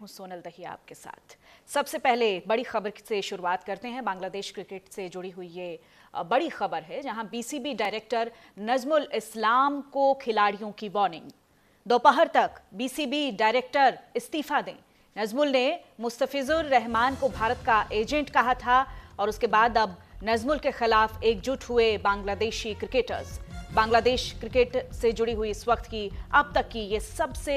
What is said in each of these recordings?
सोनल दहिया आपके साथ। सबसे पहले बड़ी खबर से शुरुआत करते हैं। बांग्लादेश क्रिकेट से जुड़ी हुई ये बड़ी खबर है, जहां बीसीबी डायरेक्टर नजमुल इस्लाम को खिलाड़ियों की वार्निंग। दोपहर तक बीसीबी डायरेक्टर इस्तीफा दें। नजमुल ने मुस्तफिजुर रहमान को भारत का एजेंट कहा था और उसके बाद अब नजमुल के खिलाफ एकजुट हुए बांग्लादेशी क्रिकेटर्स। बांग्लादेश क्रिकेट से जुड़ी हुई इस वक्त की अब तक की ये सबसे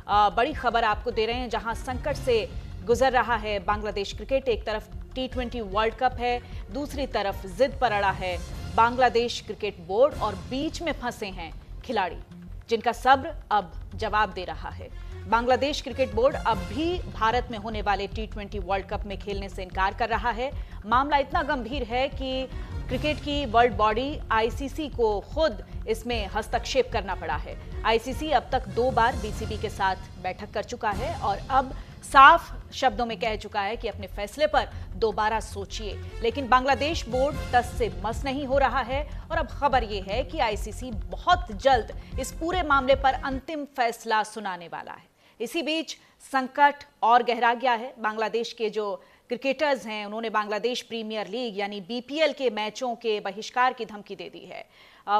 बड़ी खबर आपको दे रहे हैं, जहां संकट से गुजर रहा है बांग्लादेश क्रिकेट। एक तरफ T20 वर्ल्ड कप है, दूसरी तरफ जिद पर अड़ा है बांग्लादेश क्रिकेट बोर्ड और बीच में फंसे हैं खिलाड़ी, जिनका सब्र अब जवाब दे रहा है। बांग्लादेश क्रिकेट बोर्ड अब भी भारत में होने वाले T20 वर्ल्ड कप में खेलने से इनकार कर रहा है। मामला इतना गंभीर है कि क्रिकेट की वर्ल्ड बॉडी आईसीसी को खुद इसमें हस्तक्षेप करना पड़ा है। आईसीसी अब तक 2 बार बीसीबी के साथ बैठक कर चुका है और अब साफ शब्दों में कह चुका है कि अपने फैसले पर दोबारा सोचिए। लेकिन बांग्लादेश बोर्ड टस से मस नहीं हो रहा है और अब खबर यह है कि आईसीसी बहुत जल्द इस पूरे मामले पर अंतिम फैसला सुनाने वाला है। इसी बीच संकट और गहरा गया है। बांग्लादेश के जो क्रिकेटर्स हैं, उन्होंने बांग्लादेश प्रीमियर लीग यानी बीपीएल के मैचों के बहिष्कार की धमकी दे दी है।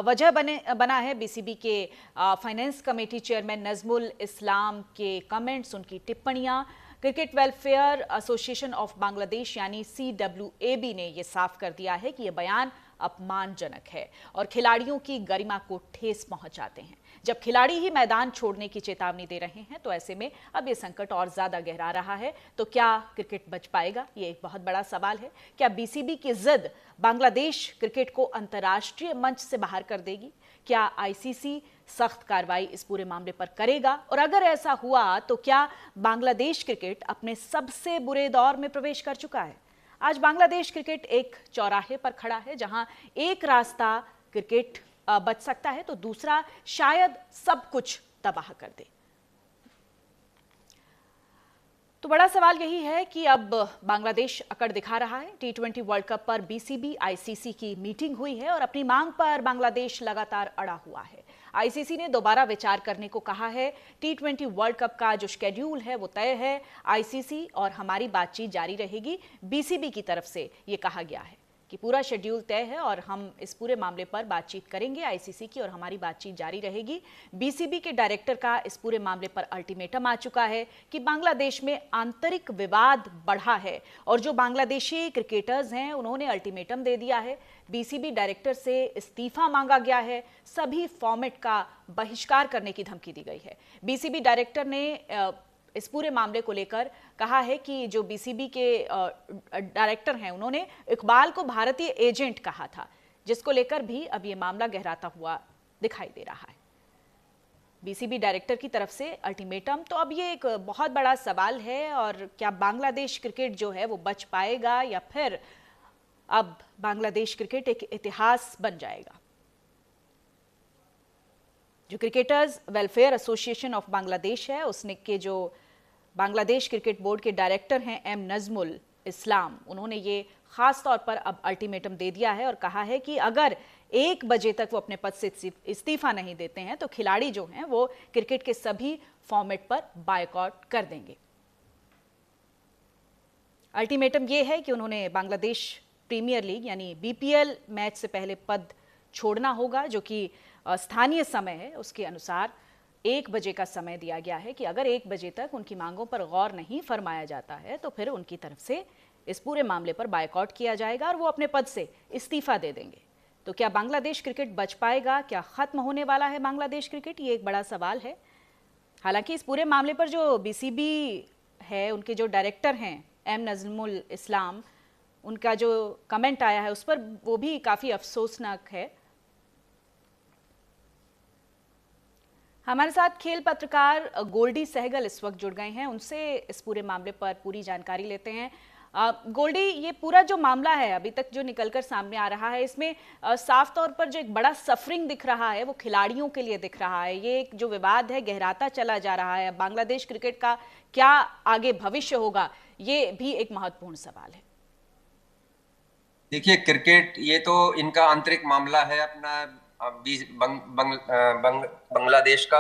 वजह बना है बीसीबी के फाइनेंस कमेटी चेयरमैन नजमुल इस्लाम के कमेंट्स, उनकी टिप्पणियां। Cricket welfare association of Bangladesh यानी CWAB ने यह साफ कर दिया है कि यह बयान अपमानजनक है और खिलाड़ियों की गरिमा को ठेस पहुंचाते हैं। जब खिलाड़ी ही मैदान छोड़ने की चेतावनी दे रहे हैं, तो ऐसे में अब ये संकट और ज्यादा गहरा रहा है। तो क्या क्रिकेट बच पाएगा, ये एक बहुत बड़ा सवाल है। क्या बीसीबी की जिद बांग्लादेश क्रिकेट को अंतर्राष्ट्रीय मंच से बाहर कर देगी? क्या आईसीसी सख्त कार्रवाई इस पूरे मामले पर करेगा? और अगर ऐसा हुआ तो क्या बांग्लादेश क्रिकेट अपने सबसे बुरे दौर में प्रवेश कर चुका है? आज बांग्लादेश क्रिकेट एक चौराहे पर खड़ा है, जहां एक रास्ता क्रिकेट बच सकता है तो दूसरा शायद सब कुछ तबाह कर दे। तो बड़ा सवाल यही है कि अब बांग्लादेश अकड़ दिखा रहा है। T20 वर्ल्ड कप पर बीसीबी आईसीसी की मीटिंग हुई है और अपनी मांग पर बांग्लादेश लगातार अड़ा हुआ है। आईसीसी ने दोबारा विचार करने को कहा है। T20 वर्ल्ड कप का जो शेड्यूल है वो तय है। आईसीसी और हमारी बातचीत जारी रहेगी। बीसीबी की तरफ से ये कहा गया है कि पूरा शेड्यूल तय है और हम इस पूरे मामले पर बातचीत करेंगे आईसीसी की, और हमारी बातचीत जारी रहेगी। बीसीबी के डायरेक्टर का इस पूरे मामले पर अल्टीमेटम आ चुका है कि बांग्लादेश में आंतरिक विवाद बढ़ा है और जो बांग्लादेशी क्रिकेटर्स हैं उन्होंने अल्टीमेटम दे दिया है। बीसीबी डायरेक्टर से इस्तीफा मांगा गया है, सभी फॉर्मेट का बहिष्कार करने की धमकी दी गई है। बीसीबी डायरेक्टर ने इस पूरे मामले को लेकर कहा है कि जो बीसीबी के डायरेक्टर हैं, उन्होंने इकबाल को भारतीय एजेंट कहा था, जिसको लेकर भी अब ये मामला गहराता हुआ दिखाई दे रहा है। बीसीबी डायरेक्टर की तरफ से अल्टीमेटम, तो अब ये एक बहुत बड़ा सवाल है। और क्या बांग्लादेश क्रिकेट जो है वो बच पाएगा या फिर अब बांग्लादेश क्रिकेट एक इतिहास बन जाएगा? जो cricketers welfare association of Bangladesh है, उसने के जो बांग्लादेश क्रिकेट बोर्ड के डायरेक्टर हैं M नजमुल इस्लाम, उन्होंने ये खास तौर पर अब अल्टीमेटम दे दिया है और कहा है कि अगर 1 बजे तक वो अपने पद से इस्तीफा नहीं देते हैं तो खिलाड़ी जो हैं वो क्रिकेट के सभी फॉर्मेट पर बायकॉट कर देंगे। अल्टीमेटम ये है कि उन्होंने बांग्लादेश प्रीमियर लीग यानी बीपीएल मैच से पहले पद छोड़ना होगा, जो कि स्थानीय समय है। उसके अनुसार 1 बजे का समय दिया गया है कि अगर 1 बजे तक उनकी मांगों पर गौर नहीं फरमाया जाता है तो फिर उनकी तरफ से इस पूरे मामले पर बायकॉट किया जाएगा और वो अपने पद से इस्तीफा दे देंगे। तो क्या बांग्लादेश क्रिकेट बच पाएगा? क्या खत्म होने वाला है बांग्लादेश क्रिकेट? ये एक बड़ा सवाल है। हालांकि इस पूरे मामले पर जो बीसीबी है, उनके जो डायरेक्टर हैं M नजमुल इस्लाम, उनका जो कमेंट आया है उस पर वो भी काफी अफसोसनाक है। हमारे साथ खेल पत्रकार गोल्डी सहगल इस वक्त जुड़ गए हैं, उनसे इस पूरे मामले पर पूरी जानकारी लेते हैं। गोल्डी, ये पूरा जो मामला है अभी तक जो निकलकर सामने आ रहा है, इसमें साफ तौर पर जो एक बड़ा सफरिंग दिख रहा है वो खिलाड़ियों के लिए दिख रहा है। ये जो विवाद है गहराता चला जा रहा है। बांग्लादेश क्रिकेट का क्या आगे भविष्य होगा, ये भी एक महत्वपूर्ण सवाल है। देखिए, क्रिकेट ये तो इनका आंतरिक मामला है अपना बांग्लादेश का।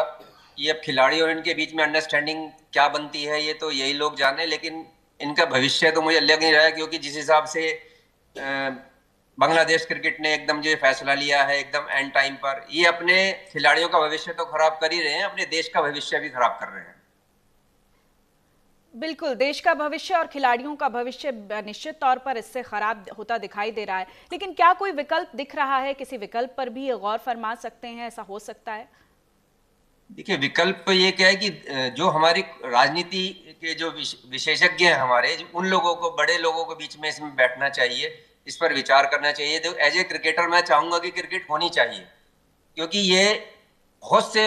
ये अब खिलाड़ी और इनके बीच में अंडरस्टैंडिंग क्या बनती है ये तो यही लोग जाने, लेकिन इनका भविष्य तो मुझे लग नहीं रहा है, क्योंकि जिस हिसाब से बांग्लादेश क्रिकेट ने एकदम जो फैसला लिया है एकदम एंड टाइम पर, ये अपने खिलाड़ियों का भविष्य तो खराब कर ही रहे हैं, अपने देश का भविष्य भी खराब कर रहे हैं। बिल्कुल, देश का भविष्य और खिलाड़ियों का भविष्य निश्चित तौर पर इससे खराब होता दिखाई दे रहा है। लेकिन क्या कोई विकल्प दिख रहा है? किसी विकल्प पर भी गौर फरमा सकते हैं, ऐसा हो सकता है? देखिए, विकल्प ये क्या है कि जो हमारी राजनीति के जो विशेषज्ञ हैं हमारे, उन लोगों को, बड़े लोगों को बीच में इसमें बैठना चाहिए, इस पर विचार करना चाहिए। तो एज ए क्रिकेटर मैं चाहूंगा कि क्रिकेट होनी चाहिए, क्योंकि ये बहुत से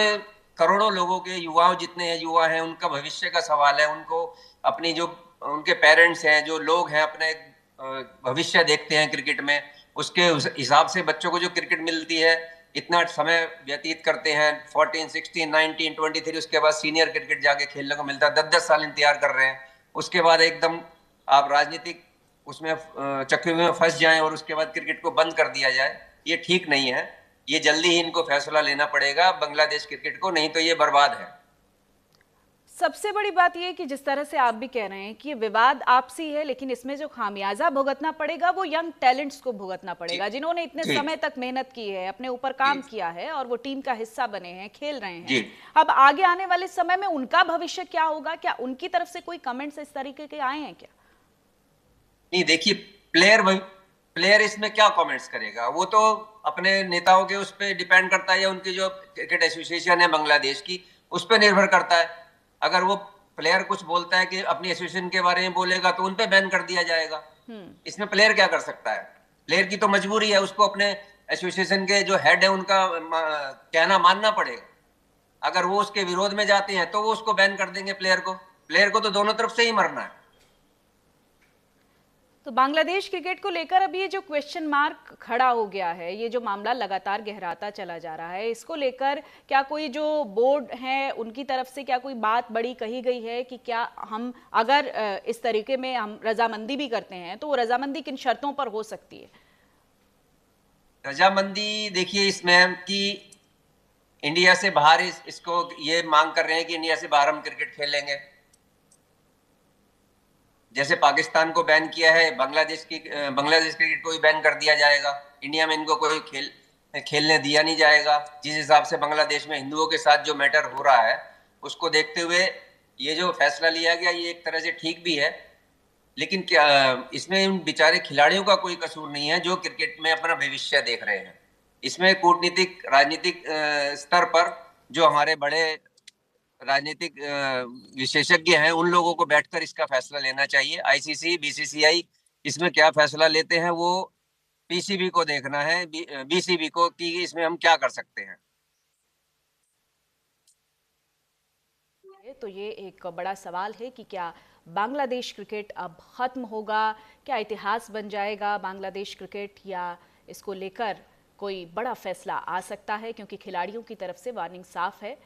करोड़ों लोगों के, युवाओं जितने हैं युवा हैं, उनका भविष्य का सवाल है। उनको अपनी जो उनके पेरेंट्स हैं, जो लोग हैं, अपने भविष्य देखते हैं क्रिकेट में, उसके हिसाब से बच्चों को जो क्रिकेट मिलती है, इतना समय व्यतीत करते हैं, 14, 16, 19, 23, उसके बाद सीनियर क्रिकेट जाके खेलने को मिलता है, 10-10 साल इंतजार कर रहे हैं। उसके बाद एकदम आप राजनीतिक उसमें चक्रव्यूह में फंस जाएं और उसके बाद क्रिकेट को बंद कर दिया जाए, ये ठीक नहीं है। ये जल्दी ही इनको फैसला लेना पड़ेगा बांग्लादेश क्रिकेट को, नहीं तो ये बर्बाद है। सबसे बड़ी बात यह कि जिस तरह से आप भी कह रहे हैं कि ये विवाद आपसी है, लेकिन इसमें जो खामियाजा भुगतना पड़ेगा वो यंग टैलेंट्स को भुगतना पड़ेगा, जिन्होंने इतने जी समय तक मेहनत की है, अपने ऊपर काम जी किया है और वो टीम का हिस्सा बने हैं, खेल रहे हैं। जी अब आगे आने वाले समय में उनका भविष्य क्या होगा? क्या उनकी तरफ से कोई कमेंट्स इस तरीके के आए हैं क्या? नहीं, देखिए, प्लेयर प्लेयर इसमें क्या कमेंट्स करेगा? वो तो अपने नेताओं के उस पर डिपेंड करता है, या उनकी जो क्रिकेट एसोसिएशन है बांग्लादेश की, उस पर निर्भर करता है। अगर वो प्लेयर कुछ बोलता है कि अपनी एसोसिएशन के बारे में बोलेगा, तो उन पे बैन कर दिया जाएगा। इसमें प्लेयर क्या कर सकता है? प्लेयर की तो मजबूरी है, उसको अपने एसोसिएशन के जो हेड है उनका कहना मानना पड़ेगा। अगर वो उसके विरोध में जाते हैं तो वो उसको बैन कर देंगे। प्लेयर को तो दोनों तरफ से ही मरना है। तो बांग्लादेश क्रिकेट को लेकर अभी ये जो क्वेश्चन मार्क खड़ा हो गया है, ये जो मामला लगातार गहराता चला जा रहा है, इसको लेकर क्या कोई जो बोर्ड है उनकी तरफ से क्या कोई बात बड़ी कही गई है कि क्या हम अगर इस तरीके में हम रजामंदी भी करते हैं तो वो रजामंदी किन शर्तों पर हो सकती है? रजामंदी, देखिए, इसमें कि इंडिया से बाहर इसको ये मांग कर रहे हैं कि इंडिया से बाहर हम क्रिकेट खेलेंगे। जैसे पाकिस्तान को बैन किया है, बांग्लादेश क्रिकेट को भी बैन कर दिया जाएगा। इंडिया में इनको कोई खेलने दिया नहीं जाएगा। जिस हिसाब से बांग्लादेश में हिंदुओं के साथ जो मैटर हो रहा है, उसको देखते हुए ये जो फैसला लिया गया, ये एक तरह से ठीक भी है। लेकिन क्या इसमें उन बेचारे खिलाड़ियों का कोई कसूर नहीं है जो क्रिकेट में अपना भविष्य देख रहे हैं? इसमें कूटनीतिक, राजनीतिक स्तर पर जो हमारे बड़े राजनीतिक विशेषज्ञ हैं, उन लोगों को बैठकर इसका फैसला लेना चाहिए। आईसीसी, बीसीसीआई इसमें क्या फैसला लेते हैं, वो पीसीबी को देखना है, बीसीबी को, कि इसमें हम क्या कर सकते हैं। तो ये एक बड़ा सवाल है कि क्या बांग्लादेश क्रिकेट अब खत्म होगा? क्या इतिहास बन जाएगा बांग्लादेश क्रिकेट, या इसको लेकर कोई बड़ा फैसला आ सकता है? क्योंकि खिलाड़ियों की तरफ से वार्निंग साफ है